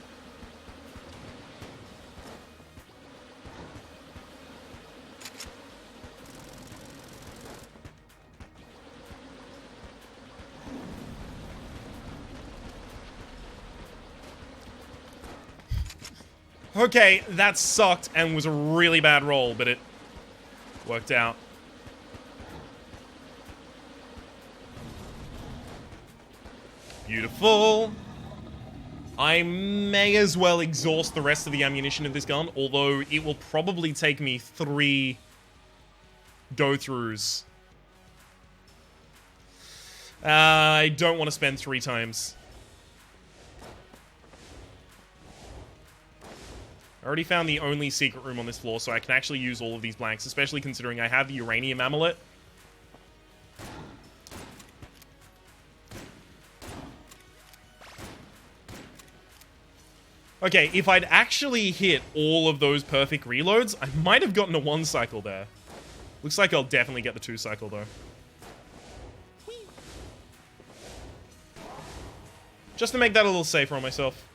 Okay, that sucked and was a really bad roll, but it worked out. Beautiful. I may as well exhaust the rest of the ammunition of this gun, although it will probably take me 3 go-throughs. I don't want to spend 3 times. I already found the only secret room on this floor, so I can actually use all of these blanks, especially considering I have the uranium amulet. Okay, if I'd actually hit all of those perfect reloads, I might have gotten a 1 cycle there. Looks like I'll definitely get the 2 cycle, though. Whee! Just to make that a little safer on myself.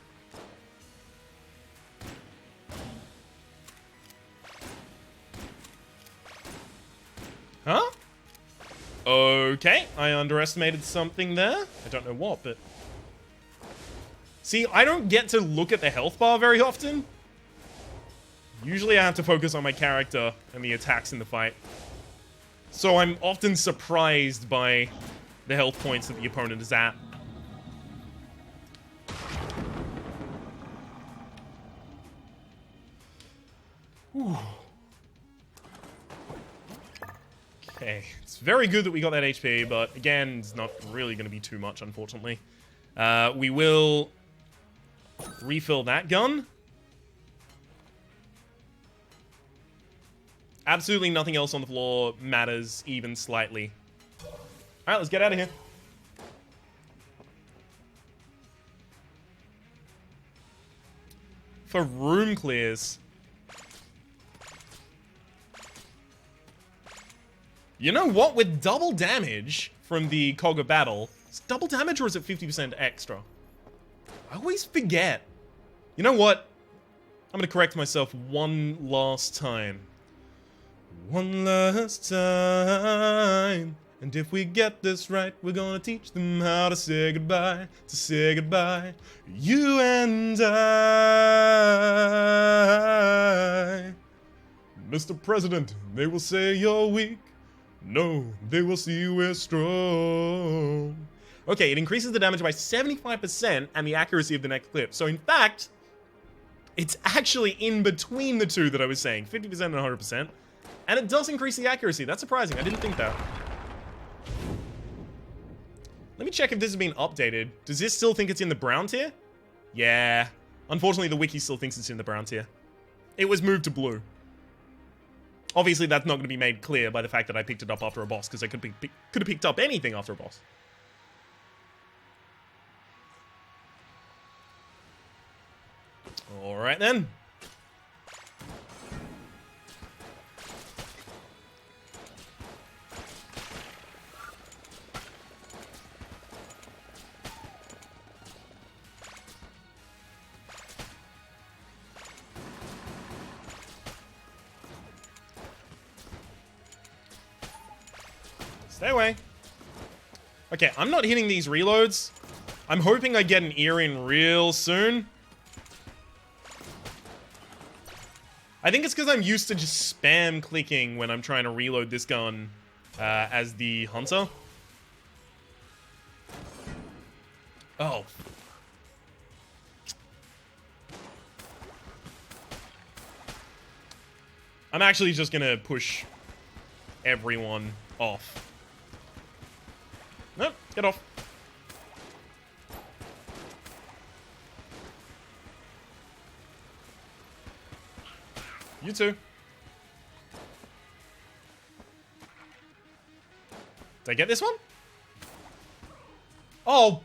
Huh? Okay, I underestimated something there. I don't know what, but... See, I don't get to look at the health bar very often. Usually I have to focus on my character and the attacks in the fight. So I'm often surprised by the health points that the opponent is at. Whew. Okay, it's very good that we got that HP, but again, it's not really going to be too much, unfortunately. We will refill that gun. Absolutely nothing else on the floor matters even slightly. Alright, let's get out of here. For room clears. You know what? With double damage from the Cog of Battle, is it double damage or is it 50% extra? I always forget. You know what? I'm gonna correct myself one last time. One last time. And if we get this right, we're gonna teach them how to say goodbye. To say goodbye. You and I. Mr. President, they will say you're weak. No, they will see we're strong. Okay, it increases the damage by 75% and the accuracy of the next clip. So in fact, it's actually in between the two that I was saying, 50% and 100%. And it does increase the accuracy. That's surprising. I didn't think that. Let me check if this has been updated. Does this still think it's in the brown tier? Yeah. Unfortunately, the wiki still thinks it's in the brown tier. It was moved to blue. Obviously, that's not going to be made clear by the fact that I picked it up after a boss, because I could have picked up anything after a boss. Alright then. Stay away. Okay, I'm not hitting these reloads. I'm hoping I get an ear in real soon. I think it's because I'm used to just spam clicking when I'm trying to reload this gun as the hunter. Oh. I'm actually just gonna push everyone off. Nope, get off. You too. Did I get this one? Oh.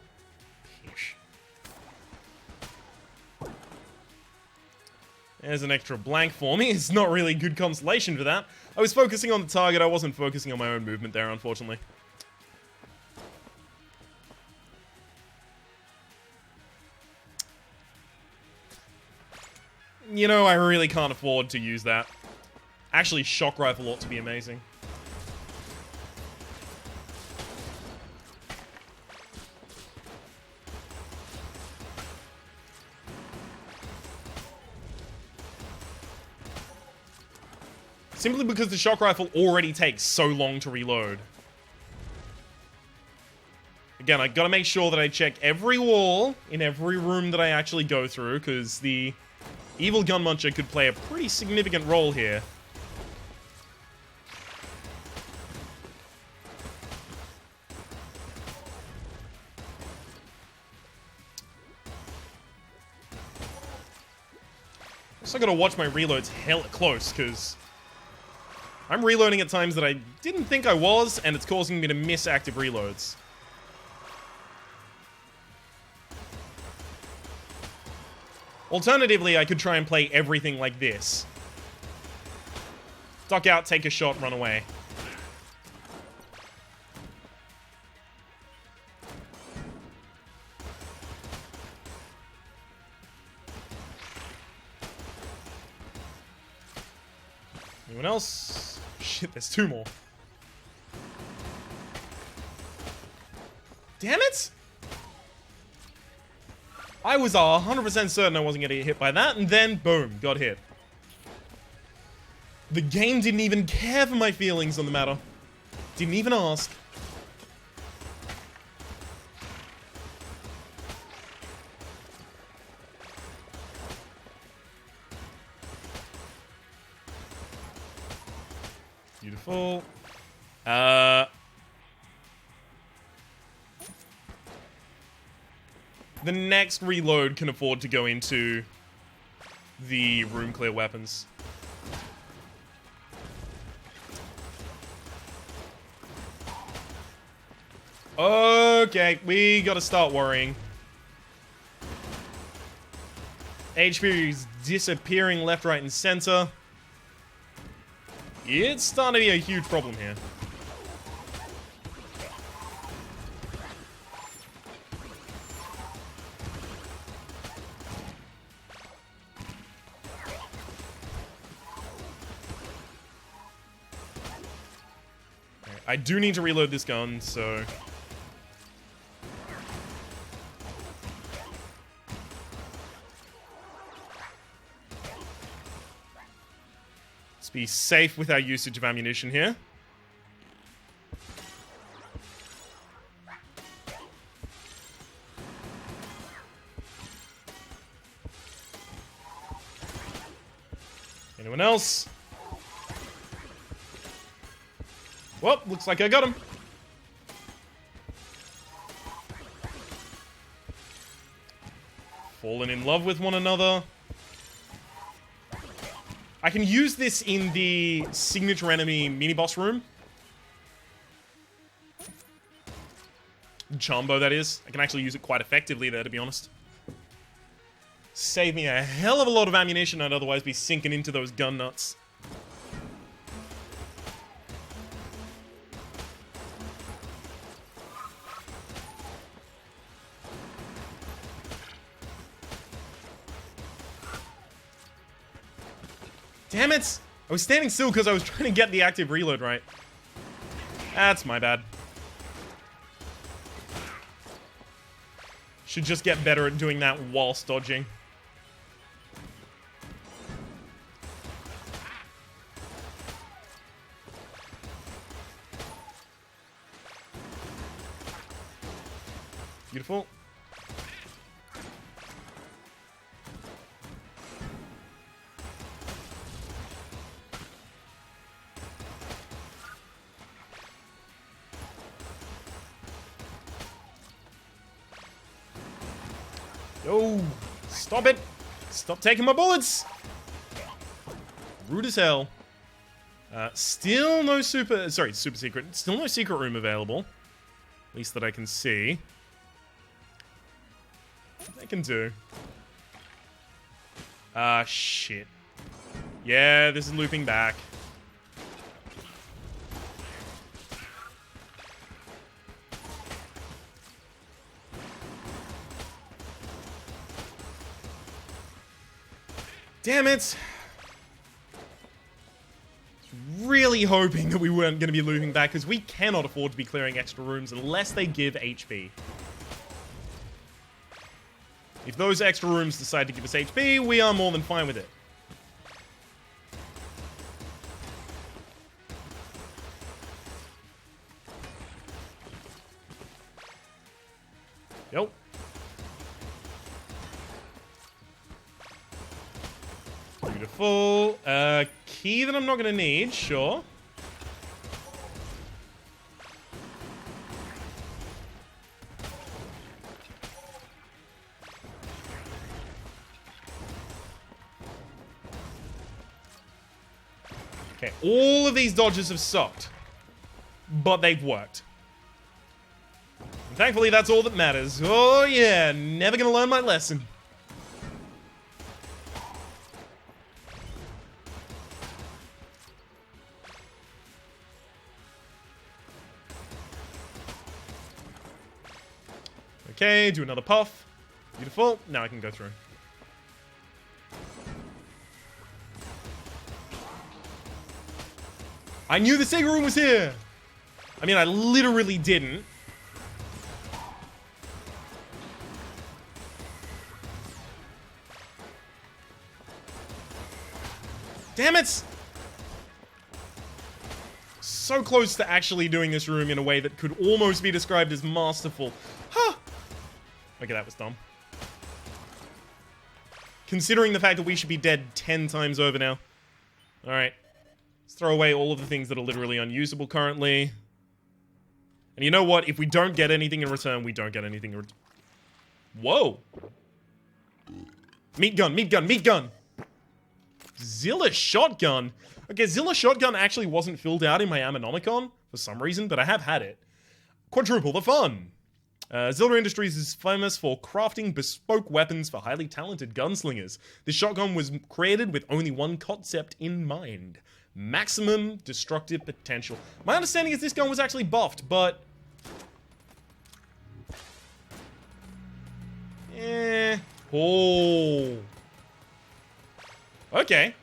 There's an extra blank for me. It's not really good consolation for that. I was focusing on the target. I wasn't focusing on my own movement there, unfortunately. You know, I really can't afford to use that. Actually, shock rifle ought to be amazing. Simply because the shock rifle already takes so long to reload. Again, I gotta make sure that I check every wall in every room that I actually go through, because the evil gun muncher could play a pretty significant role here. Also gotta watch my reloads hella close, because I'm reloading at times that I didn't think I was, and it's causing me to miss active reloads. Alternatively, I could try and play everything like this. Duck out, take a shot, run away. Anyone else? Shit, there's two more. Damn it! I was 100% certain I wasn't going to get hit by that, and then, boom, got hit. The game didn't even care for my feelings on the matter. Didn't even ask. Beautiful. The next reload can afford to go into the room clear weapons. Okay, we gotta start worrying. HP is disappearing left, right, and center. It's starting to be a huge problem here. I do need to reload this gun, so... let's be safe with our usage of ammunition here. Anyone else? Well, looks like I got him. Fallen in love with one another. I can use this in the signature enemy mini-boss room. Chambo, that is. I can actually use it quite effectively there, to be honest. Save me a hell of a lot of ammunition I'd otherwise be sinking into those gun nuts. Damn it! I was standing still because I was trying to get the active reload right. That's my bad. Should just get better at doing that whilst dodging. Beautiful. Yo, stop it. Stop taking my bullets. Rude as hell. Still no super secret. Still no secret room available. At least that I can see. I can do. Shit. Yeah, this is looping back. Damn it! Really hoping that we weren't going to be looping back, because we cannot afford to be clearing extra rooms unless they give HP. If those extra rooms decide to give us HP, we are more than fine with it. Yep. Beautiful. Key that I'm not going to need, sure. Okay, all of these dodges have sucked. But they've worked. And thankfully, that's all that matters. Oh yeah, never going to learn my lesson. Okay, do another puff. Beautiful. Now I can go through. I knew the Stagger room was here! I mean, I literally didn't. Damn it! So close to actually doing this room in a way that could almost be described as masterful. Huh! Okay, that was dumb. Considering the fact that we should be dead 10 times over now. Alright. Let's throw away all of the things that are literally unusable currently. And you know what? If we don't get anything in return, we don't get anything in return. Whoa! Meat gun, meat gun, meat gun! Zilla shotgun. Okay, Zilla shotgun actually wasn't filled out in my Ammonomicon for some reason, but I have had it. Quadruple the fun! Zilla Industries is famous for crafting bespoke weapons for highly talented gunslingers. This shotgun was created with only one concept in mind. Maximum destructive potential. My understanding is this gun was actually buffed, but... Oh. Okay.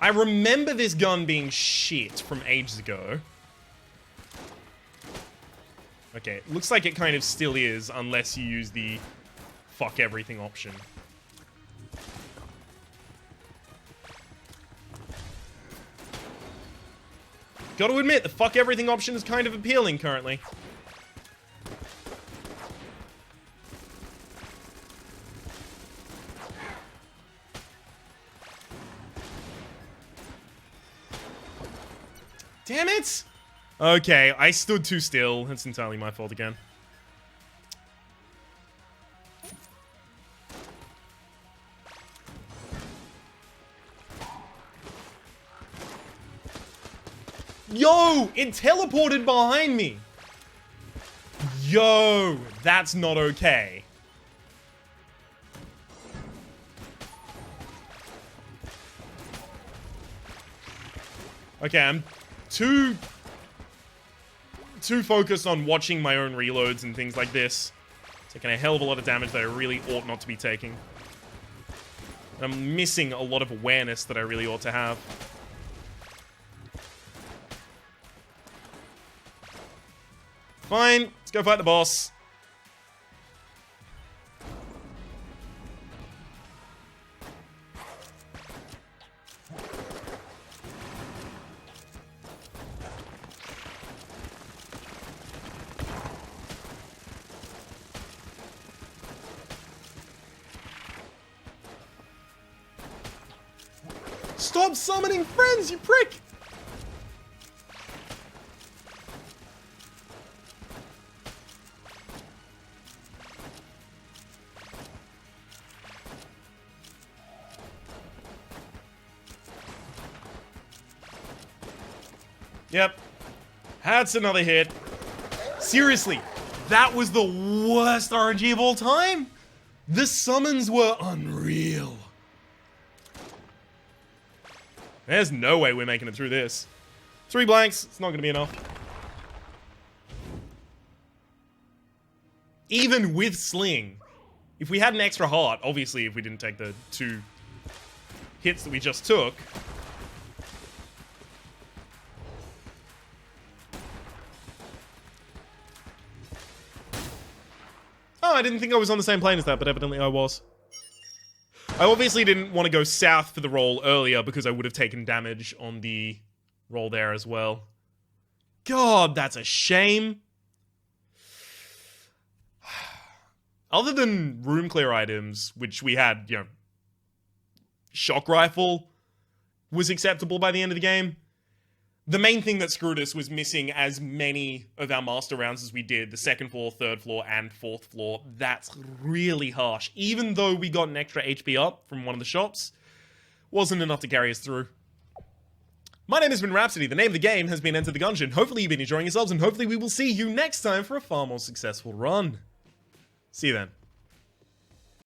I remember this gun being shit from ages ago. Okay, looks like it kind of still is, unless you use the fuck everything option. Gotta admit, the fuck everything option is kind of appealing currently. Damn it! Okay, I stood too still. That's entirely my fault again. Yo! It teleported behind me! Yo! That's not okay. Okay, I'm too focused on watching my own reloads and things like this. Taking a hell of a lot of damage that I really ought not to be taking. I'm missing a lot of awareness that I really ought to have. Fine, let's go fight the boss. Stop summoning friends, you prick! Yep. That's another hit. Seriously, that was the worst RNG of all time. The summons were unreal. There's no way we're making it through this. 3 blanks, it's not going to be enough. Even with Sling, if we had an extra heart, obviously if we didn't take the 2 hits that we just took, oh, I didn't think I was on the same plane as that, but evidently I was. I obviously didn't want to go south for the roll earlier because I would have taken damage on the roll there as well. God, that's a shame. Other than room clear items, which we had, you know, shock rifle was acceptable by the end of the game. The main thing that screwed us was missing as many of our master rounds as we did. The 2nd floor, 3rd floor, and 4th floor. That's really harsh. Even though we got an extra HP up from one of the shops, wasn't enough to carry us through. My name has been Rhapsody. The name of the game has been Enter the Gungeon. Hopefully you've been enjoying yourselves, and hopefully we will see you next time for a far more successful run. See you then.